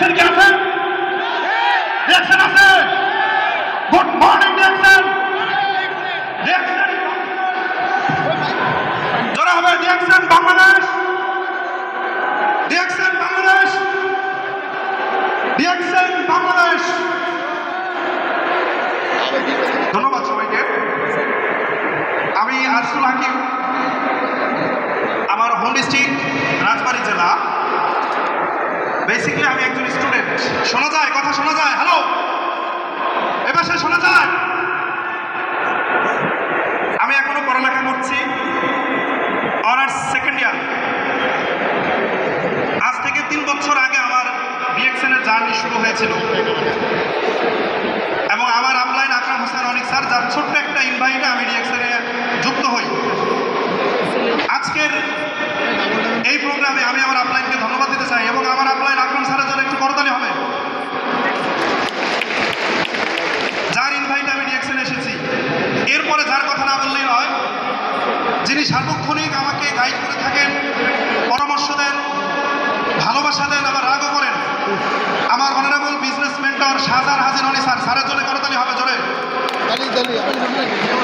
DXN কি আছেন? DXN আছে? Good morning DXN. ডিএক্সএন জোরে হবে। DXN Bangladesh, DXN Bangladesh, DXN Bangladesh. ধন্যবাদ সবাইকে। আমি আরসুল হাকিম, আমার হোম ডিস্ট্রিক্ট রাজবাড়ী জেলা। বেসিক্যালি আমি একজন স্টুডেন্ট। শোনা যায়? কথা শোনা যায়? হ্যালো, এবার সে শোনা যায়? আমি এখনো পড়ালেখা করছি, অনার্স সেকেন্ড ইয়ার। আজ থেকে 3 বছর আগে আমার ডিএক্সএন এর জার্নি শুরু হয়েছিল এবং আমার আপলাইন আকরাম হোসেন অনিক স্যার, যার ছোট্ট একটা ইনভাইটে আমি ডিএক্সএন এ যুক্ত হই। আজকের এই প্রোগ্রামে আমি আমার আপলাইনকে ধন্যবাদ দিতে চাই এবং আমার আপলাইন আকরাম স্যারের জন্য একটু করতালি হবে, যার ইনভাইটে আমি ডিএক্সএন এসেছি। এরপরে যার কথা না বললেই নয়, যিনি সার্বক্ষণিক আমাকে গাইড করে থাকেন, পরামর্শ দেন, ভালোবাসা দেন, আবার রাগও করেন, আমার অনারেবল বিজনেস মেন্টর শাহজাহান হাজির অলি স্যার। স্যারের জন্য করতালি হবে জোরে।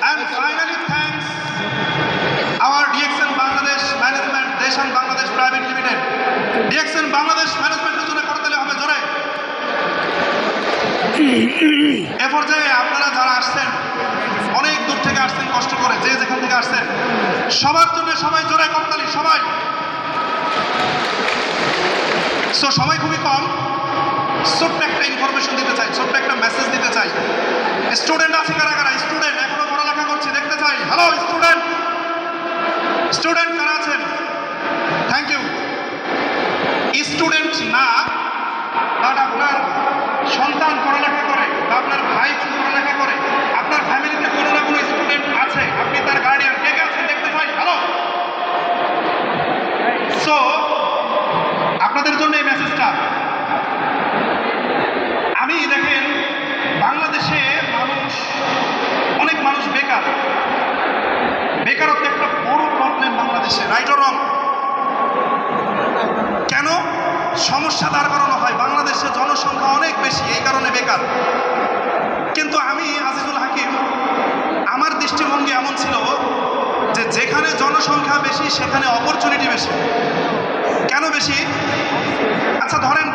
And finally thanks our DXN Bangladesh Management, Deshan Bangladesh Private Limited, DXN Bangladesh Management এর জন্য করতালি হবে জোরে। এ পর্যায়ে আপনারা যারা আসছেন, অনেক দূর থেকে আসছেন কষ্ট করে, যে যেখান থেকে আসছেন, সবার জন্য সবাই জোরে করতালি সবাই। সো সময় খুবই কম, ছোট্ট একটা ইনফরমেশন দিতে চাই, ছোট্ট একটা মেসেজ দিতে চাই। স্টুডেন্ট আছে কারা কারা? স্টুডেন্ট, এখনো পড়ালেখা করছি, দেখতে চাই। হ্যালো স্টুডেন্ট, স্টুডেন্ট কারা আছেন? Thank you. স্টুডেন্ট না, বাট আপনার সন্তান পড়ালেখা করে বা আপনার ভাই বোন পড়ালেখা করে, আপনার ফ্যামিলিতে কোনো না কোনো স্টুডেন্ট আছে, আপনি তার গার্ডিয়ান, কে কে আছেন দেখতে চাই। হ্যালো। সো আপনাদের জন্য এই মেসেজটা। আমি দেখেন, বাংলাদেশে অনেক মানুষ বেকার। বেকারত্ব একটা বড় প্রবলেম বাংলাদেশে, রাইট অর রং? কেন সমস্যা দাঁড় করানো হয়? বাংলাদেশে জনসংখ্যা অনেক বেশি, এই কারণে বেকার। কিন্তু আমি আজিজুল হাকিম, আমার দৃষ্টিভঙ্গি এমন ছিল যে যেখানে জনসংখ্যা বেশি সেখানে অপরচুনিটি বেশি। কেন বেশি? আচ্ছা ধরেন